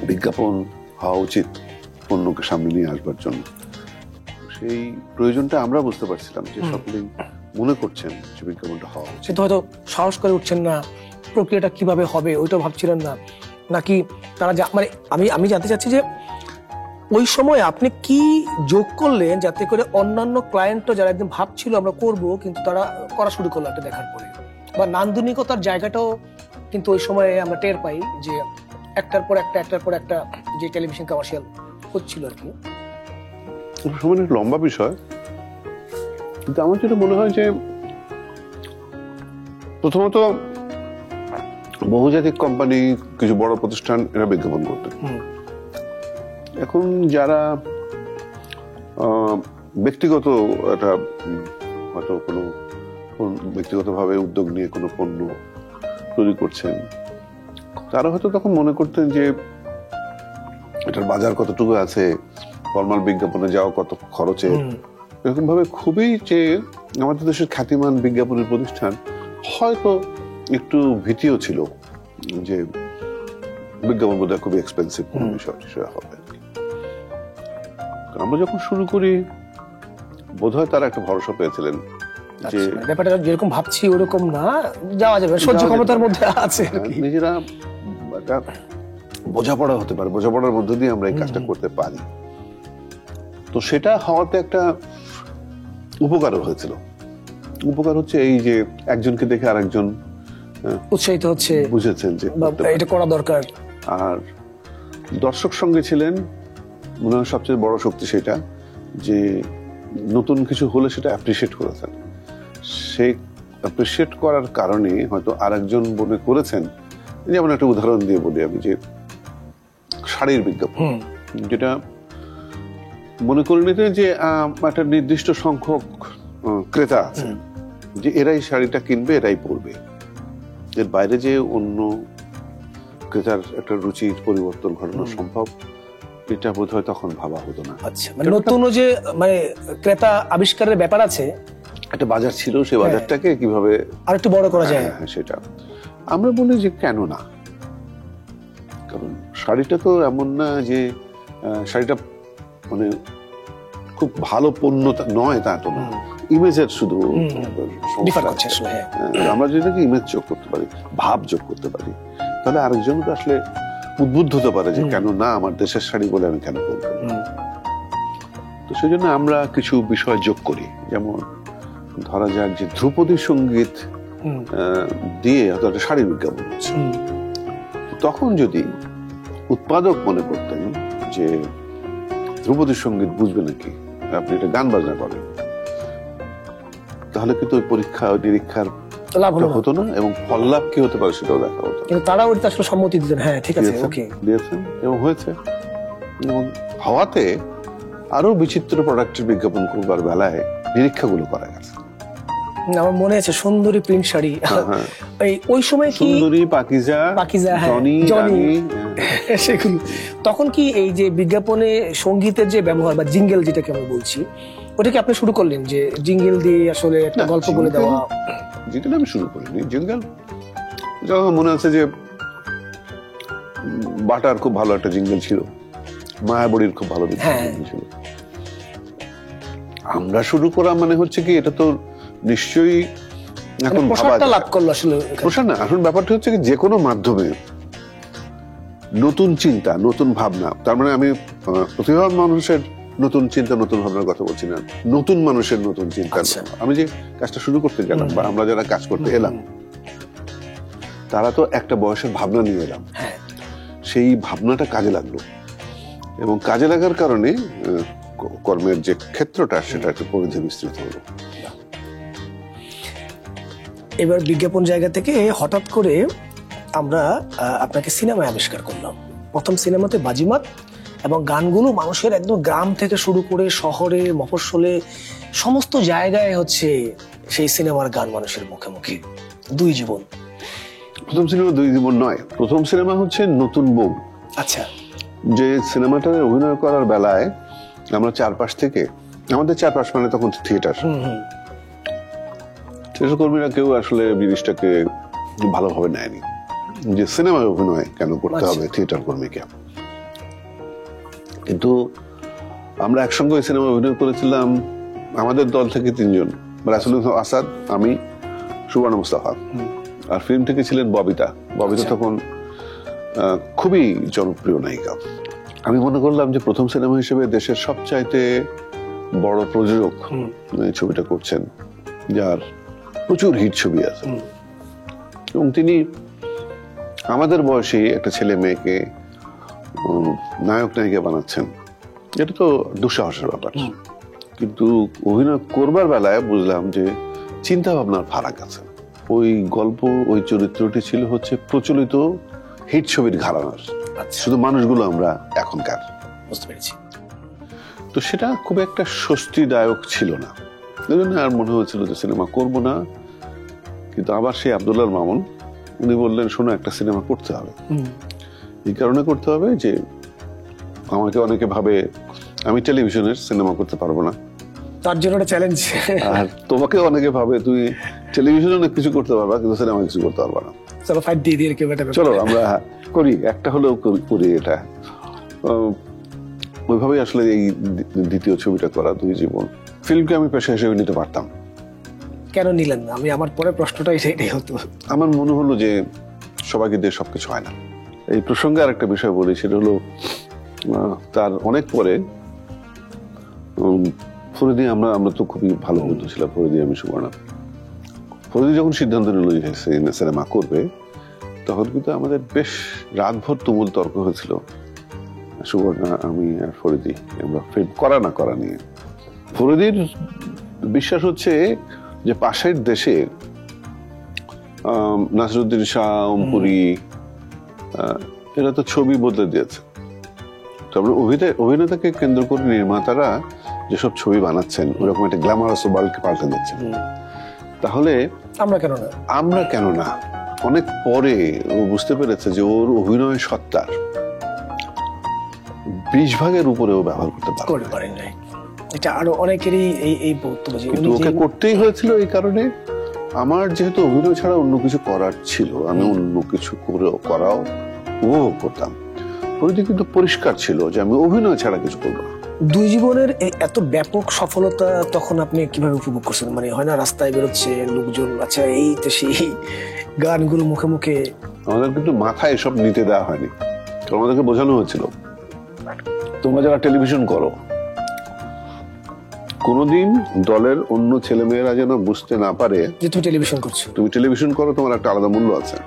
বিজ্ঞাপন হওয়া উচিত পণ্যকে সামনে নিয়ে আসবার জন্য। সেই প্রয়োজনটা আমরা বুঝতে পারছিলাম যে সকলেই মনে করছেন যে বিজ্ঞাপনটা হওয়া উচিত। সেটা হয়তো সাহস করে উঠছেন না, প্রক্রিয়াটা কিভাবে হবে ওইটা ভাবছিলেন না, নাকি তারা মানে আমি জানতে চাচ্ছি যে ওই সময় আপনি কি যোগ করলেন যাতে করে অন্যান্য ক্লায়েন্টও যারা একদম ভাবছিল আমরা করব, কিন্তু তারা করা শুরু করলো একটা দেখার পরে, বা নান্দনিকতার জায়গাটাও কিন্তু ওই সময় আমরা টের পাই যে একটার পর একটা যে টেলিভিশন কমার্শিয়াল হচ্ছিল আর কি। সময় লম্বা বিষয়, কিন্তু আমার যেটা মনে হয় যে প্রথমত বহুজাতিক কোম্পানি, কিছু বড় প্রতিষ্ঠান, এরা বিজ্ঞাপন করতেন। এখন যারা ব্যক্তিগত একটা হয়তো কোনো ব্যক্তিগতভাবে উদ্যোগ নিয়ে কোনো পণ্য তৈরি করছেন, তারা হয়তো তখন মনে করতেন যে এটার বাজার কতটুকু আছে, ফরমাল বিজ্ঞাপনে যাওয়া কত খরচের, এরকম ভাবে খুবই যে আমাদের দেশের খ্যাতিমান বিজ্ঞাপনের প্রতিষ্ঠান হয়তো একটু ভীতিও ছিল যে বিজ্ঞাপন বোধহয় খুবই এক্সপেন্সিভ কোন বিষয় হবে। আমরা যখন শুরু করি বোধহয় তারা একটা ভরসা পেয়েছিলেন যে ব্যাপারটা যেরকম ভাবছি ওরকম না, যাওয়া যাবে, সহ্য ক্ষমতার মধ্যে আছে। নিজেরা একটা বোঝাপড়া হতে পারে, বোঝাপড়ার মধ্যে দিয়ে আমরা এই কাজটা করতে পারি। তো সেটা হওয়াতে একটা উপকারও হয়েছিল। উপকার হচ্ছে এই যে একজনকে দেখে আরেকজন উৎসাহিত হচ্ছে, বুঝেছেন যে এটা করা দরকার। আর দর্শক সঙ্গে ছিলেন, মনে হয় সবচেয়ে বড় শক্তি সেটা, যে নতুন কিছু হলে সেটা অ্যাপ্রিসিয়েট করেছেন। সেই অ্যাপ্রিসিয়েট করার কারণে হয়তো আরেকজন মনে করেছেন, যেমন একটা উদাহরণ দিয়ে বলি আমি, যে শাড়ির বিজ্ঞাপন, যেটা মনে করে নিতে যে একটা নির্দিষ্ট সংখ্যক ক্রেতা আছে, যে এরাই শাড়িটা কিনবে, এরাই পরবে, এর বাইরে যে অন্য ক্রেতার একটা রুচির পরিবর্তন ঘটানো সম্ভব, এটা বোধহয় তখন ভাবা হতো না। আচ্ছা, মানে নতুন যে মানে ক্রেতা আবিষ্কারের ব্যাপার আছে, একটা বাজার ছিল, সেই বাজারটাকে কিভাবে আর একটু বড় করা যায়, সেটা আমরা বলি যে কেন না। কারণ শাড়িটা তো এমন না যে শাড়িটা মানে খুব ভালো পণ্য নয়, তা তো না, ইমেজের শুধু আমরা যেটাকে ইমেজ যোগ করতে পারি, ভাব যোগ করতে পারি, তাহলে আরেকজন তো আসলে উদ্বুদ্ধ হতে পারে যে কেন না, আমার দেশের শাড়ি বলে আমি কেন করবো। তো সেই জন্য আমরা কিছু বিষয় যোগ করি, যেমন ধরা যাক যে ধ্রুপদী সঙ্গীত দিয়ে হয়তো একটা শাড়ির বিজ্ঞাপন হচ্ছে, তখন যদি উৎপাদক মনে করতেন যে ধ্রুপদী সঙ্গীত বুঝবে নাকি, আপনি এটা গান বাজনা করেন, তাহলে কিন্তু ওই পরীক্ষা নিরীক্ষার লাভ হতো না, এবং ফল লাভ কি হতে পারে সেটাও দেখা হতো। কিন্তু তারা ওইটা আসলে সম্মতি দিতেন, হ্যাঁ ঠিক আছে, ওকে দিয়েছেন, এবং হয়েছে। এবং হওয়াতে আরো বিচিত্র প্রোডাক্টের বিজ্ঞাপন করবার বেলায় নিরীক্ষাগুলো করা গেছে। আমার মনে আছে সুন্দরী প্রিন্ট শাড়ি, ওই সময় কি সুন্দরী, পাকিজা, জনি, সেগুলো তখন কি এই যে বিজ্ঞাপনে সঙ্গীতের যে ব্যবহার বা জিঙ্গেল যেটাকে আমরা বলছি, ওটাকে আপনি শুরু করলেন যে জিঙ্গেল দিয়ে আসলে একটা গল্প বলে দেওয়া? জিঙ্গেল আমি শুরু করিনি। জিঙ্গেল যখন মনে আছে যে বাটার খুব ভালো একটা জিঙ্গেল ছিল, মায়াবড়ির খুব ভালো জিঙ্গেল ছিল। আমরা শুরু করা মানে হচ্ছে কি, এটা তো নিশ্চয়ই এখন প্রসারটা লাভ করলো আসলে। প্রসার না, এখন ব্যাপারটা হচ্ছে কি, যে কোনো মাধ্যমে নতুন চিন্তা, নতুন ভাবনা, তার মানে আমি প্রতিভাবান মানুষের নতুন চিন্তা, নতুন ভাবনার কথা বলছি না, নতুন মানুষের নতুন চিন্তা। আমি যে কাজটা শুরু করতে গেলাম, বা আমরা যারা কাজ করতে এলাম, তারা তো একটা বয়সের ভাবনা নিয়ে এলাম, সেই ভাবনাটা কাজে লাগলো, এবং কাজে লাগার কারণে কর্মের যে ক্ষেত্রটা, সেটা একটু পরিধি বিস্তৃত হলো। এবার বিজ্ঞাপন জায়গা থেকে হঠাৎ করে আমরা আপনাকে সিনেমায় আবিষ্কার করলাম। প্রথম সিনেমাতে বাজিমাত, এবং গানগুলো মানুষের একদম গ্রাম থেকে শুরু করে শহরে, মফস্বলে, সমস্ত জায়গায় হচ্ছে সেই সিনেমার গান মানুষের মুখে মুখে। দুই জীবন। প্রথম সিনেমা দুই জীবন নয়, প্রথম সিনেমা হচ্ছে নতুন বউ। আচ্ছা, যে সিনেমাটা অভিনয় করার বেলায় আমরা চারপাশ থেকে, আমাদের চারপাশ মানে তখন থিয়েটার, থিয়েটার কর্মীরা কেউ আসলে জিনিসটাকে ভালোভাবে নেয়নি, যে সিনেমায় অভিনয় কেন করতে হবে থিয়েটার কর্মীকে। কিন্তু আমরা একসঙ্গে ওই সিনেমায় অভিনয় করেছিলাম, আমাদের দল থেকে 3 জন, রাসেল আসাদ, আমি, সুবর্ণ মুস্তাফা, আর ফিল্ম থেকে ছিলেন ববিতা। ববিতা তখন খুবই জনপ্রিয় নায়িকা। আমি মনে করলাম যে প্রথম সিনেমা হিসেবে দেশের সবচাইতে বড় প্রযোজক এই ছবিটা করছেন, যার প্রচুর হিট ছবি আছে, এবং তিনি আমাদের বয়সী একটা ছেলে মেয়েকে নায়ক নায়িকা বানাচ্ছেন। এটা তো দুঃসাহসের ব্যাপার। কিন্তু অভিনয় করবার বেলায় বুঝলাম যে চিন্তা ভাবনার ফারাক আছে। ওই গল্প, ওই চরিত্রটি ছিল হচ্ছে প্রচলিত হিট ছবির ঘরানার, শুধু মানুষগুলো আমরা এখনকার। বুঝতে পেরেছি। তো সেটা খুব একটা স্বস্তিদায়ক ছিল না, এই জন্য আর মনে হয়েছিল যে সিনেমা করবো না। কিন্তু আবার সেই আব্দুল্লাহর মামুন উনি বললেন, শোনো, একটা সিনেমা করতে হবে। এই কারণে করতে হবে যে আমাকে অনেকে ভাবে আমি টেলিভিশনের সিনেমা করতে পারবো না, তার জন্য একটা চ্যালেঞ্জ। আর তোমাকে অনেকে ভাবে তুই টেলিভিশনে অনেক কিছু করতে পারবা কিন্তু সিনেমা কিছু করতে পারবা না। চলো ফাইট দিয়ে দিয়ে কেউ একটা চলো আমরা করি, একটা হলেও করি এটা। ওইভাবেই আসলে এই দ্বিতীয় ছবিটা করা, দুই জীবন। ফিল্মকে আমি পেশা হিসেবে নিতে পারতাম। কেন নিলেন না? আমি আমার পরে প্রশ্নটা সেটাই হতো। আমার মনে হলো যে সবাইকে দিয়ে সবকিছু হয় না। এই প্রসঙ্গে আর একটা বিষয় বলি, সেটা হলো তার অনেক পরে ফরিদি, আমরা তো খুবই ভালো বন্ধু ছিলাম, ফরিদি আমি সুবর্ণা। ফরিদি যখন সিদ্ধান্ত নিল যে সিনেমা করবে, তখন কিন্তু আমাদের বেশ রাতভর তুমুল তর্ক হয়েছিল, সুবর্ণা, আমি আর ফরিদি, আমরা ফিল্ম করা না করা নিয়ে। ফরিদির বিশ্বাস হচ্ছে যে পাশের দেশে নাসিরুদ্দিন শাহ, ওমপুরি, এরা তো ছবি বদলে দিয়েছে। তারপরে অভিনেতাকে কেন্দ্র করে নির্মাতারা যেসব ছবি বানাচ্ছেন, ওরকম একটা গ্ল্যামারাস ওয়ার্ল্ডকে পাল্টে দিচ্ছেন। তাহলে আমরা কেন না? অনেক পরে ও বুঝতে পেরেছে যে ওর অভিনয় সত্তার 20% উপরেও ব্যবহার করতে পারে না। এটা আরো অনেকেরই এই বক্তব্য যে ওকে করতেই হয়েছিল। এই কারণে আমার যেহেতু অভিনয় ছাড়া অন্য কিছু করার ছিল, আমি অন্য কিছু করাও উপভোগ করতাম। ফরিদি কিন্তু পরিষ্কার ছিল যে আমি অভিনয় ছাড়া কিছু করবো না। দুই জীবনের এত ব্যাপক সফলতা তখন আপনি কিভাবে উপভোগ করছেন? মানে হয় না, রাস্তায় বেরোচ্ছে লোকজন, আচ্ছা এই তো সেই গানগুলো মুখে মুখে। আমাদের কিন্তু মাথায় এসব নিতে দেওয়া হয়নি, কারণ আমাদেরকে বোঝানো হয়েছিল, তোমরা যারা টেলিভিশন করো, কোনোদিন দলের অন্য ছেলেমেয়েরা যেন বুঝতে না পারে যে তুমি টেলিভিশন করছো। তুমি টেলিভিশন করো, তোমার একটা আলাদা মূল্য আছে।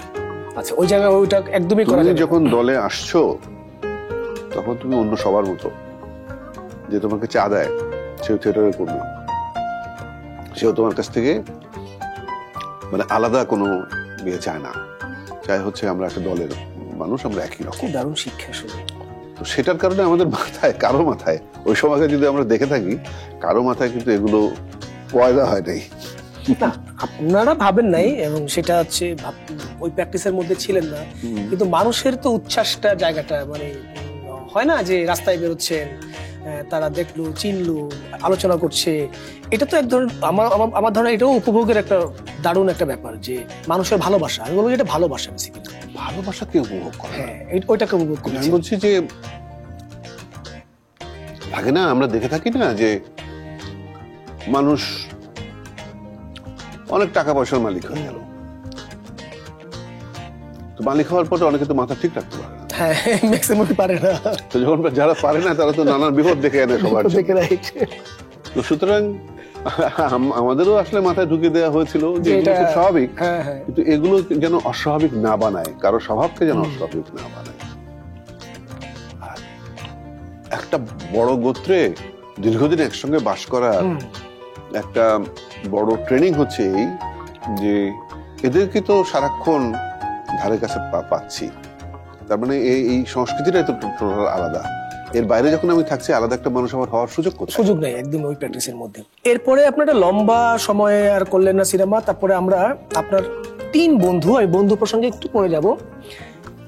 আচ্ছা, ওই জায়গায় ওইটা একদমই করা যায় না। যখন দলে আসছো তখন তুমি অন্য সবার মতো। যে তোমাকে চা দেয় সেও থিয়েটারের কর্মী, সেও তোমার কাছ থেকে মানে আলাদা কোনো বিয়ে চায় না, চাই হচ্ছে আমরা একটা দলের মানুষ, আমরা একই রকম। দারুণ শিক্ষা শুনে। তো সেটার কারণে আমাদের মাথায়, কারো মাথায় ওই সময়কে যদি আমরা দেখে থাকি, কারো মাথায় কিন্তু এগুলো পয়দা হয় নাই। না, আপনারা ভাবেন নাই, এবং সেটা হচ্ছে ওই প্র্যাকটিসের মধ্যে ছিলেন না, কিন্তু মানুষের তো উচ্ছ্বাসটা জায়গাটা, মানে হয় না যে রাস্তায় বেরোচ্ছেন, তারা দেখলো, চিনলো, আলোচনা করছে, এটা তো এক ধরনের আমার ধারণা এটাও উপভোগের একটা দারুণ একটা ব্যাপার, যে মানুষের ভালোবাসা। আমি বলবো এটা ভালোবাসা, ভালোবাসাকে উপভোগ করে। হ্যাঁ, ওইটাকে উপভোগ করি। আমি বলছি যে থাকে না, আমরা দেখে থাকি না যে মানুষ অনেক টাকা পয়সার মালিক হয়ে গেল, তো মালিক হওয়ার পরে অনেকে তো মাথা ঠিক রাখতে পারে না। হ্যাঁ, ম্যাক্সিমাম পারে না। তো যখন যারা পারে না তারা তো নানান বিপদ দেখে আনে সবার জন্য। তো সুতরাং আমাদেরও আসলে মাথায় ঢুকে দেওয়া হয়েছিল যে এগুলো খুব স্বাভাবিক, কিন্তু এগুলো যেন অস্বাভাবিক না বানায়, কারো স্বভাবকে যেন অস্বাভাবিক না বানায়। একটা বড় গোত্রে দীর্ঘদিন একসঙ্গে বাস করার একটা বড় ট্রেনিং হচ্ছে এই যে এদেরকে তো সারাক্ষণ ধারে কাছে পাচ্ছি, তার মানে এই সংস্কৃতিটাই তো টোটাল আলাদা। এর বাইরে যখন আমি থাকছি, আলাদা একটা মানুষ আমার হওয়ার সুযোগ নেই একদম ওই প্র্যাকটিসের মধ্যে। এরপরে আপনার একটা লম্বা সময় আর করলেন না সিনেমা। তারপরে আমরা আপনার 3 বন্ধু, এই বন্ধু প্রসঙ্গে একটু পরে যাব,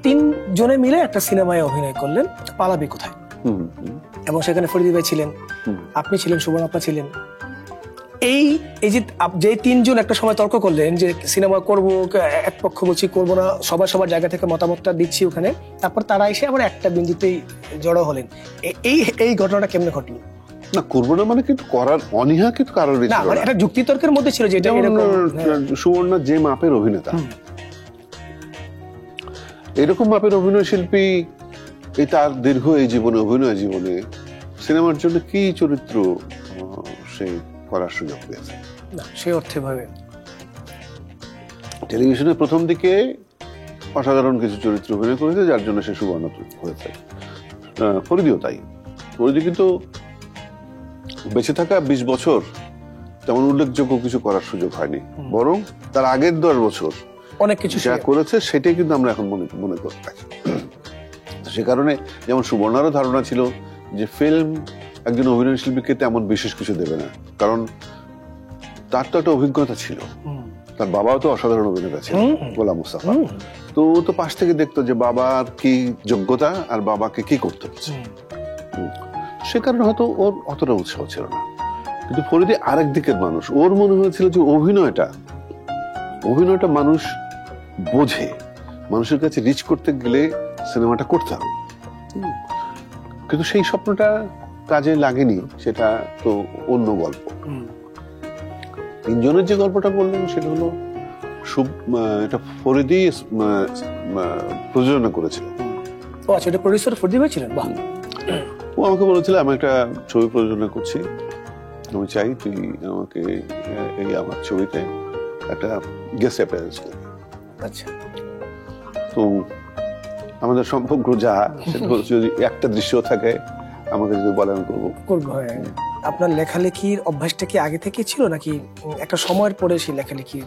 3 জনে মিলে একটা সিনেমায় অভিনয় করলেন, পালাবি কোথায়। এবং সেখানে ফরিদি ভাই ছিলেন, আপনি ছিলেন, সুবর্ণা ছিলেন। এই যে 3 জন একটা সময় তর্ক করলেন যে সিনেমা করব, এক পক্ষ বলছি করবো না, সবার জায়গা থেকে মতামতটা দিচ্ছি ওখানে, তারপর তারা এসে আবার একটা বিন্দুতেই জড়ো হলেন। এই ঘটনাটা কেমনে ঘটলো? না, করবো না মানে কিন্তু করার অনীহা কিন্তু কারোর না, মানে একটা যুক্তিতর্কের মধ্যে ছিল, যেটা সুবর্ণা যে মাপের অভিনেতা, এরকম মাপের অভিনয় শিল্পী, এই তার দীর্ঘ এই জীবনে, অভিনয় জীবনে সিনেমার জন্য কি চরিত্র সে করার সুযোগ পেয়েছে? না, সে অর্থে ভাবে টেলিভিশনের প্রথম দিকে অসাধারণ কিছু চরিত্র অভিনয় করেছে, যার জন্য সে সুবর্ণা হয়েছে। ফরিদিও তাই। ফরিদি কিন্তু বেঁচে থাকা 20 বছর তেমন উল্লেখযোগ্য কিছু করার সুযোগ হয়নি, বরং তার আগের 10 বছর অনেক কিছু যা করেছে সেটাই কিন্তু আমরা এখন মনে করতে থাকি। সে কারণে যেমন সুবর্ণারও ধারণা ছিল যে ফিল্ম একজন অভিনয় শিল্পীকে তেমন বিশেষ কিছু দেবে না, কারণ তার তো একটা অভিজ্ঞতা ছিল, তার বাবাও তো অসাধারণ অভিনেতা ছিল, গোলাম মুস্তাফা। তো ও তো পাশ থেকে দেখতো যে বাবার কি যোগ্যতা আর বাবাকে কি করতে হচ্ছে। সে কারণে হয়তো ওর অতটা উৎসাহ ছিল না। কিন্তু ফরিদি আরেক দিকের মানুষ, ওর মনে হয়েছিল যে অভিনয়টা মানুষ বোঝে, মানুষের কাছে রিচ করতে গেলে সিনেমাটা করতে হবে। কিন্তু সেই স্বপ্নটা কাজে লাগেনি, সেটা তো অন্য গল্প। তিনজনের যে গল্পটা বললেন সেটা হলো এটা ফরিদি প্রযোজনা করেছিল। ও আচ্ছা, এটা প্রডিউসার ফরিদি ভাই ছিলেন? বাহ। ও আমাকে বলেছিল আমি একটা ছবি প্রযোজনা করছি, আমি চাই তুই আমাকে এই আমার ছবিতে একটা গেস্ট অ্যাপিয়ারেন্স করবি। আচ্ছা। তো আমাদের সম্পর্ক যা, সেটা যদি একটা দৃশ্য থাকে আমাকে যদি বলে আমি করবো। হ্যাঁ। আপনার লেখালেখির অভ্যাসটা কি আগে থেকে ছিল নাকি একটা সময়ের পরে সেই লেখালেখি?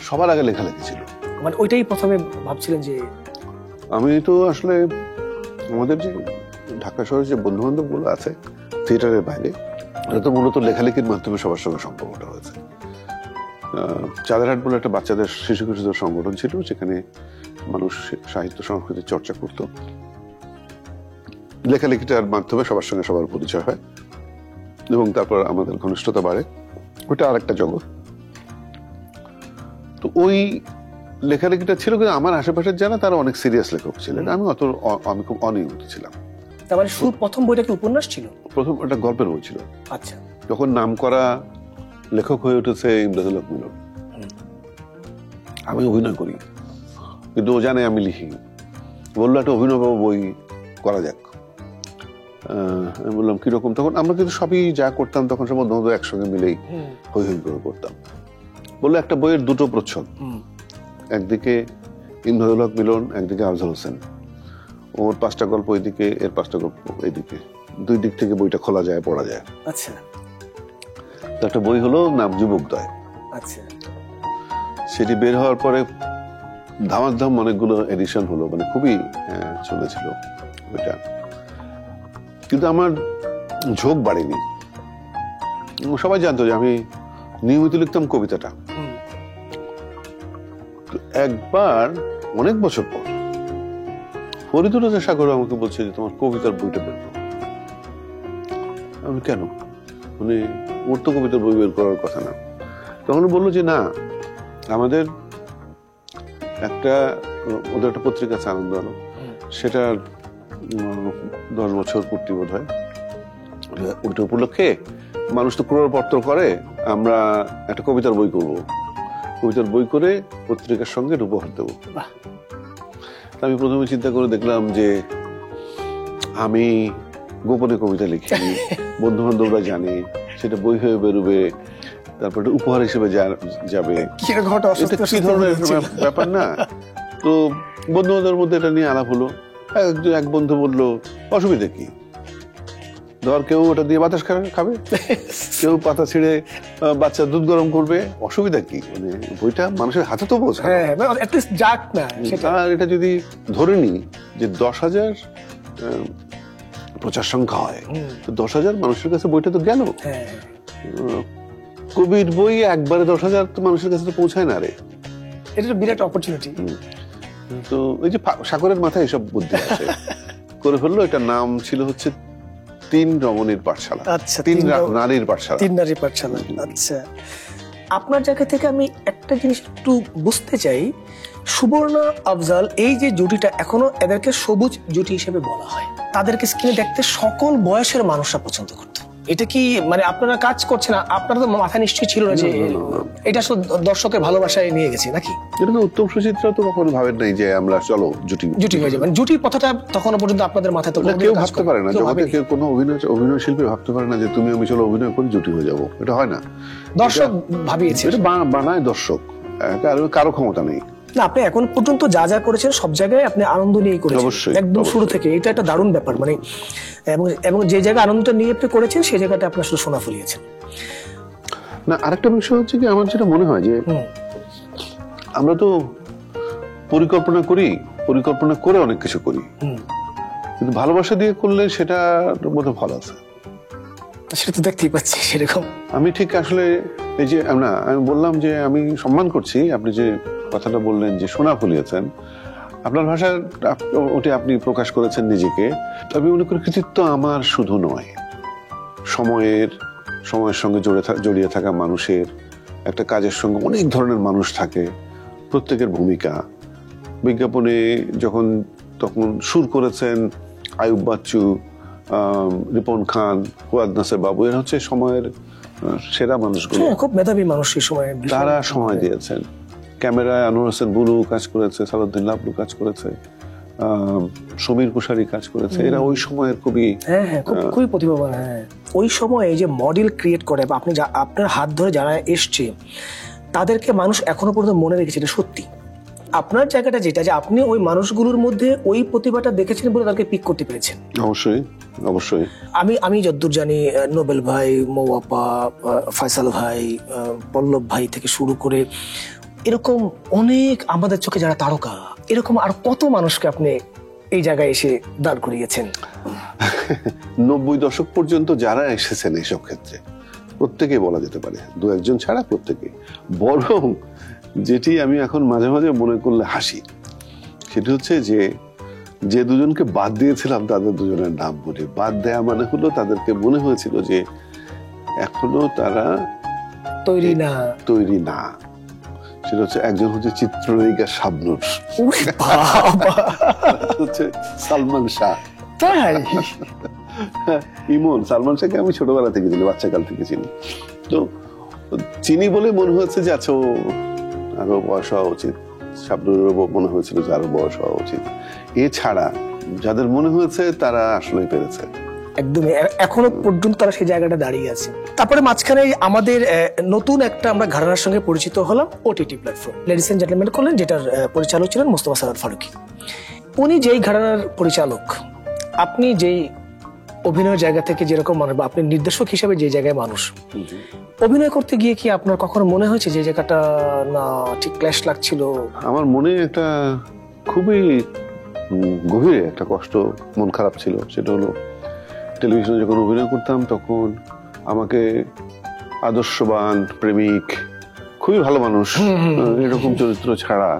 সবার আগে লেখালেখি ছিল। মানে ওইটাই প্রথমে ভাবছিলেন যে? আমি তো আসলে আমাদের যে ঢাকা শহরে যে বন্ধু বান্ধব গুলো আছে থিয়েটারের বাইরে, এটা তো মূলত লেখালেখির মাধ্যমে সবার সঙ্গে সম্পর্কটা হয়েছে। চাঁদেরহাট বলে একটা বাচ্চাদের শিশু কিশোরদের সংগঠন ছিল, যেখানে মানুষ সাহিত্য সংস্কৃতির চর্চা করত। লেখালেখিটার মাধ্যমে সবার সঙ্গে সবার পরিচয় হয় এবং তারপর আমাদের ঘনিষ্ঠতা বাড়ে। ওইটা আরেকটা জগৎ। তো ওই লেখালেখিটা ছিল, কিন্তু আমার আশেপাশের যারা তারা অনেক সিরিয়াস লেখক ছিলেন, আমি খুব অনিয়মিত ছিলাম। তার মানে প্রথম বইটা কি উপন্যাস ছিল? প্রথম একটা গল্পের বই ছিল। আচ্ছা। যখন নাম করা লেখক হয়ে উঠেছে ইমদাদুল হক মিলন। আমি অভিনয় করি, কিন্তু ও জানে আমি লিখি। বললো একটা অভিনয় বই করা যাক। আমি বললাম কিরকম? তখন আমরা কিন্তু সবই যা করতাম তখন সব বন্ধু একসঙ্গে মিলেই হই হই করে করতাম। বললো একটা বইয়ের দুটো প্রচ্ছদ, একদিকে ইমদাদুল হক মিলন, একদিকে আফজাল হোসেন। ওর 5টা গল্প এইদিকে, এর 5টা গল্প এইদিকে, দুই দিক থেকে বইটা খোলা যায়, পড়া যায়। আচ্ছা। তো একটা বই হলো নাম যুবকদয়। আচ্ছা। সেটি বের হওয়ার পরে ধামাধাম অনেকগুলো এডিশন হলো, মানে খুবই চলেছিল ওইটা। কিন্তু আমার ঝোঁক বাড়েনি। সবাই জানতো যে আমি নিয়মিত লিখতাম কবিতাটা। তো একবার অনেক বছর পর ফরিদুর রাজা সাগর আমাকে বলছে যে তোমার কবিতার বইটা বের করো। আমি কেন? মানে ওর তো কবিতার বই বের করার কথা না। তখন বললো যে না, আমাদের ওদের একটা পত্রিকা আছে আনন্দ আলো, সেটার 10 বছর পূর্তি বোধ হয়। ওইটা উপলক্ষে মানুষ তো ক্রয়পত্র করে, আমরা একটা কবিতার বই করব, কবিতার বই করে পত্রিকার সঙ্গে উপহার দেবো। আমি প্রথমে চিন্তা করে দেখলাম যে আমি গোপনে কবিতা লিখি, বন্ধু বান্ধবরা জানে, সেটা বই হয়ে বেরোবে, তারপরে উপহার হিসেবে যাবে। এটা কি ধরনের ব্যাপার না? তো বন্ধু বান্ধবের মধ্যে এটা নিয়ে আলাপ হলো। এক বন্ধু বললো অসুবিধা কি, ধর কেউ ওটা দিয়ে বাতাস খাবে, কেউ পাতা ছিঁড়ে বাচ্চা দুধ গরম করবে, অসুবিধা কি? মানে বইটা মানুষের হাতে তো পৌঁছায়। আর এটা যদি ধরে নি যে 10,000 প্রচার সংখ্যা হয়, তো 10,000 মানুষের কাছে বইটা তো গেল। কবির বই একবারে 10,000 তো মানুষের কাছে তো পৌঁছায় না রে। এটা বিরাট অপরচুনিটি। তো এই যে সাগরের মাথায় এসব বুদ্ধি আছে, করে ফেললো। এটার নাম ছিল হচ্ছে 3 রমণীর পাঠশালা। আচ্ছা, 3 নারীর পাঠশালা। 3 নারীর পাঠশালা। আচ্ছা, আপনার জায়গা থেকে আমি একটা জিনিস একটু বুঝতে চাই। সুবর্ণা আফজাল এই যে জুটিটা, এখনো এদেরকে সবুজ জুটি হিসেবে বলা হয়। তাদেরকে স্ক্রিনে দেখতে সকল বয়সের মানুষরা পছন্দ করত। এটা কি মানে আপনারা কাজ করছেন, আপনারা তো মাথা নিশ্চয়ই ছিল না যে এটা আসলে দর্শকের ভালোবাসায় নিয়ে গেছে নাকি? এটা উত্তম সুচিত্রা তো কখনো ভাবেন নাই যে আমরা চলো জুটি হয়ে যাবে। জুটির কথাটা তখনো পর্যন্ত আপনাদের মাথায় তো কেউ ভাবতে পারে না। জগতে কেউ কোনো অভিনয় শিল্পী ভাবতে পারে না যে তুমি আমি চলো অভিনয় করি জুটি হয়ে যাবো। এটা হয় না, দর্শক ভাবিয়েছে। এটা বানায় দর্শক, কারো ক্ষমতা নেই। না, আপনি এখন পর্যন্ত যা যা করেছেন সব জায়গায় আপনি আনন্দ নিয়ে করেছেন, একদম শুরু থেকে। এটা একটা দারুণ ব্যাপার। মানে এবং যে জায়গায় আনন্দটা নিয়ে আপনি করেছেন সেই জায়গাটা আপনি আসলে সোনা ফলিয়েছেন। না, আরেকটা বিষয় হচ্ছে কি, আমার যেটা মনে হয় যে আমরা তো পরিকল্পনা করে অনেক কিছু করি, কিন্তু ভালোবাসা দিয়ে করলে সেটার মধ্যে ভালো আছে। সেটা তো দেখতেই পাচ্ছি সেরকম। আমি ঠিক আসলে এই যে আমি বললাম যে আমি সম্মান করছি, আপনি যে কথাটা বললেন যে সোনা ফলিয়েছেন, আপনার ভাষায় ওটি আপনি প্রকাশ করেছেন নিজেকে। তবে মনে করি কৃতিত্ব আমার শুধু নয়, সময়ের সঙ্গে জড়িয়ে থাকা মানুষের, একটা কাজের সঙ্গে অনেক ধরনের মানুষ থাকে, প্রত্যেকের ভূমিকা। বিজ্ঞাপনে তখন সুর করেছেন আয়ুব বাচ্চু, রিপন খান, ফুয়াদ নাসির বাবু, এরা হচ্ছে সময়ের সেরা মানুষগুলো, খুব মেধাবী মানুষ এই সময়, তারা সময় দিয়েছেন। ক্যামেরায় আনোয়ার হোসেন বুলু কাজ করেছে, সালাউদ্দিন লাবলু কাজ করেছে, সমীর কুশারি কাজ করেছে, এরা ওই সময়ের খুবই খুবই প্রতিভাবান। ওই সময়ে যে মডেল ক্রিয়েট করে বা আপনি আপনার হাত ধরে যারা এসছে তাদেরকে মানুষ এখনো পর্যন্ত মনে রেখেছে, এটা সত্যি। আপনার জায়গাটা যেটা, যে আপনি ওই মানুষগুলোর মধ্যে ওই প্রতিভাটা দেখেছেন বলে তাদেরকে পিক করতে পেরেছেন। অবশ্যই অবশ্যই। আমি যতদূর জানি নোবেল ভাই, মৌয়াপা, ফয়সাল ভাই, পল্লব ভাই থেকে শুরু করে এরকম অনেক আমাদের চোখে যারা তারকা, এরকম আর কত মানুষকে আপনি এই জায়গায় এসে দাঁড় করিয়েছেন। 90 দশক পর্যন্ত যারা এসেছেন এইসব ক্ষেত্রে প্রত্যেকে বলা যেতে পারে, দু একজন ছাড়া প্রত্যেকে। বরং যেটি আমি এখন মাঝে মাঝে মনে করলে হাসি, সেটি হচ্ছে যে দুজনকে বাদ দিয়েছিলাম তাদের দুজনের নাম বলে, বাদ দেয়া মানে হলো তাদেরকে মনে হয়েছিল যে এখনো তারা তৈরি না। সেটা হচ্ছে একজন হচ্ছে চিত্রনায়িকা শাবনূর, হচ্ছে সালমান শাহ। ইমন, সালমান শাহকে আমি ছোটবেলা থেকে চিনি, বাচ্চাকাল থেকে চিনি। তো চিনি বলে মনে হয়েছে যে আচ্ছা ও আরো বয়স হওয়া উচিত, শাবনূরেরও মনে হয়েছিল যে আরো বয়স হওয়া উচিত। এছাড়া যাদের মনে হয়েছে তারা আসলে পেরেছে একদমই, এখনো পর্যন্ত তারা সেই জায়গাটা দাঁড়িয়ে আছে। তারপরে মাঝখানে আমাদের নতুন একটা আমরা ঘরানার সঙ্গে পরিচিত হলাম, OTT platform Ladies and Gentleman করলেন, যেটার পরিচালক ছিলেন মোস্তফা সরোয়ার ফারুকী। উনি যেই ঘরানার পরিচালক, আপনি যেই অভিনয়ের জায়গা থেকে যেরকম মানুষ, বা আপনি নির্দেশক হিসেবে যে জায়গায় মানুষ, অভিনয় করতে গিয়ে কি আপনার কখনো মনে হয়েছে যে জায়গাটা না ঠিক ক্ল্যাশ লাগছিল? আমার মনে একটা খুবই গভীরে একটা কষ্ট, মন খারাপ ছিল। সেটা হলো টেলিভিশনে যখন অভিনয় করতাম তখন আমাকে আদর্শবান, প্রেমিক, খুবই ভালো মানুষ এরকম চরিত্র ছাড়া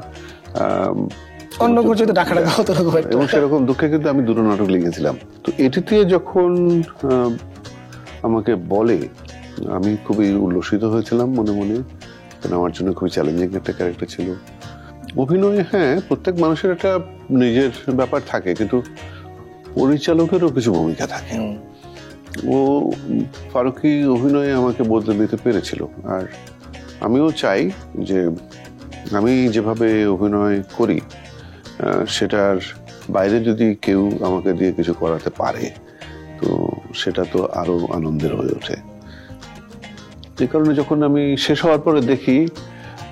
অন্য কিছু ডাকা হতো না, এবং সেরকম দুঃখে কিন্তু আমি দুটো নাটক লিখেছিলাম। তো এটিতে যখন আমাকে বলে আমি খুবই উল্লসিত হয়েছিলাম মনে মনে, কারণ আমার জন্য খুবই চ্যালেঞ্জিং একটা ক্যারেক্টার ছিল। অভিনয়ে প্রত্যেক মানুষের একটা নিজের ব্যাপার থাকে, কিন্তু পরিচালকেরও কিছু ভূমিকা থাকে। ও ফারুকী অভিনয়ে আমাকে বদলে দিতে পেরেছিল, আর আমিও চাই যে আমি যেভাবে অভিনয় করি সেটার বাইরে যদি কেউ আমাকে দিয়ে কিছু করাতে পারে তো সেটা তো আরো আনন্দের হয়ে ওঠে। এই কারণে যখন আমি শেষ হওয়ার পরে দেখি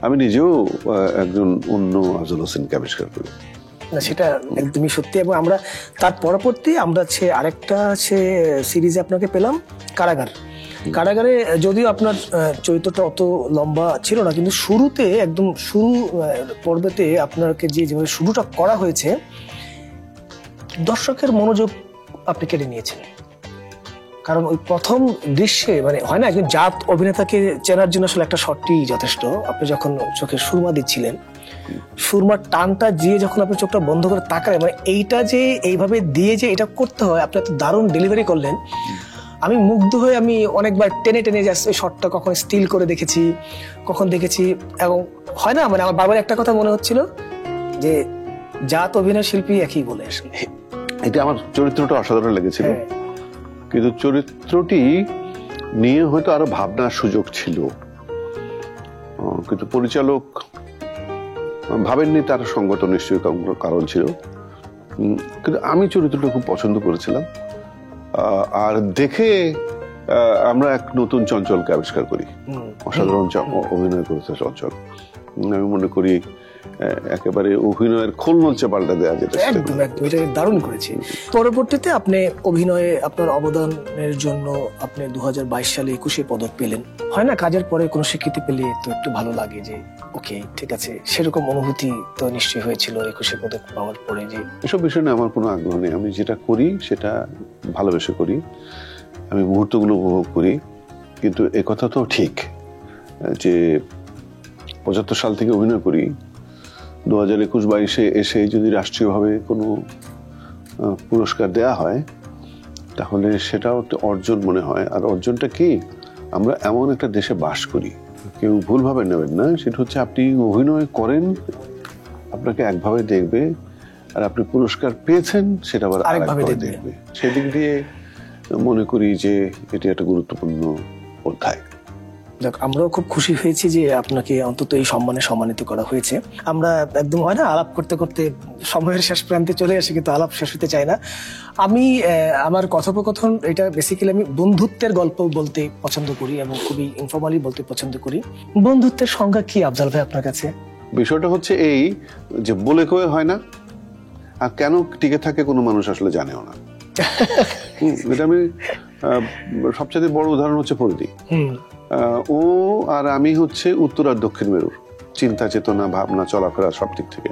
আমি নিজেও একজন অন্য আফজল হোসেনকে আবিষ্কার করি। সেটা একদমই সত্যি। এবং আমরা তার পরবর্তী আমরা আরেকটা সিরিজে আপনাকে পেলাম, কারাগারে যদিও আপনার চরিত্রটা অত লম্বা ছিল না, কিন্তু শুরুতে একদম শুরু পর্বেতে আপনাকে যেভাবে শুরুটা করা হয়েছে, দর্শকের মনোযোগ আপনি কেড়ে নিয়েছেন। কারণ ওই প্রথম দৃশ্যে হয় না, একজন জাত অভিনেতাকে চেনার জন্য আসলে একটা শটটি যথেষ্ট। আপনি যখন চোখে সুরমা দিচ্ছিলেন, সুরমার টানটা দিয়ে যখন আপনি চোখটা বন্ধ করে তাকালেন, এইটা যে এইভাবে দিয়ে যে এটা করতে হয়, আপনি এত দারুণ ডেলিভারি করলেন। আমি মুগ্ধ হয়ে আমি অনেকবার টেনে টেনে যাচ্ছি ওই শটটা, কখন স্টিল করে দেখেছি, কখন দেখেছি। এবং হয় না, আমার বারবার একটা কথা মনে হচ্ছিল যে জাত অভিনয় শিল্পী একই বলে আসলে। এটা আমার চরিত্রটা অসাধারণ লেগেছিল, কিন্তু চরিত্রটি নিয়ে হয়তো আরো ভাবনার সুযোগ ছিল, কিন্তু পরিচালক ভাবেননি। তার সঙ্গত নিশ্চয়ই কারণ ছিল, কিন্তু আমি চরিত্রটা খুব পছন্দ করেছিলাম। আর দেখে আমরা এক নতুন চঞ্চলকে আবিষ্কার করি, অসাধারণ অভিনয় করেছে চঞ্চল। আমি মনে করি একেবারে অভিনয়ের খোল মঞ্চে পাল্টা দেওয়া যেটা একদম এটা দারুণ করেছি। পরবর্তীতে আপনি অভিনয়ে আপনার অবদানের জন্য আপনি 2022 সালে 21 পদক পেলেন। হয় না, কাজের পরে কোনো স্বীকৃতি পেলে তো একটু ভালো লাগে যে ওকে ঠিক আছে, সেরকম অনুভূতি তো নিশ্চয়ই হয়েছিল 21 পদক পাওয়ার পরে? যে এসব বিষয় নিয়ে আমার কোনো আগ্রহ নেই, আমি যেটা করি সেটা ভালোবেসে করি, আমি মুহূর্তগুলো উপভোগ করি। কিন্তু একথা তো ঠিক যে 75 সাল থেকে অভিনয় করি, 2021-22 এসে যদি রাষ্ট্রীয়ভাবে কোনো পুরস্কার দেয়া হয় তাহলে সেটাও একটা অর্জন মনে হয়। আর অর্জনটা কি, আমরা এমন একটা দেশে বাস করি, কেউ ভুলভাবে নেবেন না, সেটা হচ্ছে আপনি অভিনয় করেন, আপনাকে একভাবে দেখবে, আর আপনি পুরস্কার পেয়েছেন সেটা আবার আরেকভাবে দেখবে। সেদিক দিয়ে মনে করি যে এটি একটা গুরুত্বপূর্ণ অধ্যায়। দেখ, আমরাও খুব খুশি হয়েছি যে আপনাকে অন্তত এই সম্মানে সম্মানিত করা হয়েছে। আমরা একদম হয় না, আলাপ করতে করতে সময়ের শেষ প্রান্তে চলে আসি, কিন্তু আলাপ শেষ হতে চায় না। আমি আমার কথোপকথন এটা বেসিক্যালি আমি বন্ধুত্বের গল্প বলতে পছন্দ করি এবং খুবই ইনফর্মালি বলতে পছন্দ করি। বন্ধুত্বের সংজ্ঞা কি আফজাল ভাই আপনার কাছে? বিষয়টা হচ্ছে এই যে বলে কয়ে হয় না, আর কেন টিকে থাকে কোনো মানুষ আসলে জানেও না। এটা আমি সবচেয়ে বড় উদাহরণ হচ্ছে পরিধি। ও আর আমি হচ্ছে উত্তর আর দক্ষিণ মেরুর, চিন্তা চেতনা ভাবনা চলাফেরা সব দিক থেকে।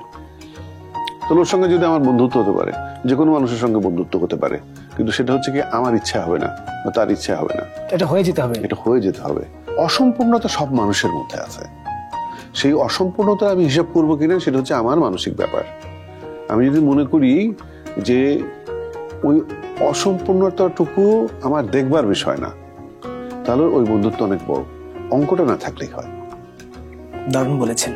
তো ওর সঙ্গে যদি আমার বন্ধুত্ব হতে পারে, যে কোনো মানুষের সঙ্গে বন্ধুত্ব হতে পারে, কিন্তু সেটা হচ্ছে কি আমার ইচ্ছা হবে না বা তার ইচ্ছা হবে না, এটা হয়ে যেতে হবে, এটা হয়ে যেতে হবে। অসম্পূর্ণতা সব মানুষের মধ্যে আছে, সেই অসম্পূর্ণতা আমি হিসাব করবো কিনা সেটা হচ্ছে আমার মানসিক ব্যাপার। আমি যদি মনে করি যে ওই অসম্পূর্ণতাটুকু আমার দেখবার বিষয় না, তাহলে ওই বন্ধুত্ব অনেক বড়, অঙ্কটা না থাকলেই হয়। দারুণ বলেছেন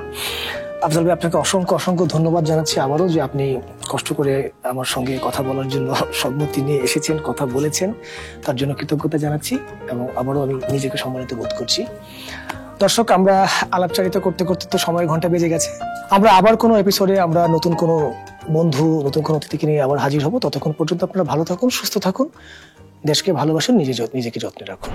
আফজাল ভাই, আপনাকে অসংখ্য অসংখ্য ধন্যবাদ জানাচ্ছি আবারও যে আপনি কষ্ট করে আমার সঙ্গে কথা বলার জন্য সম্মতি নিয়ে এসেছেন, কথা বলেছেন, তার জন্য কৃতজ্ঞতা জানাচ্ছি এবং আবারও আমি নিজেকে সম্মানিত বোধ করছি। দর্শক, আমরা আলাপচারিতা করতে করতে তো সময়ের ঘন্টা বেজে গেছে। আমরা আবার কোনো এপিসোডে আমরা নতুন কোনো বন্ধু, নতুন কোনো অতিথিকে নিয়ে আবার হাজির হব। ততক্ষণ পর্যন্ত আপনারা ভালো থাকুন, সুস্থ থাকুন, দেশকে ভালোবাসুন, নিজেকে যত্নে রাখুন।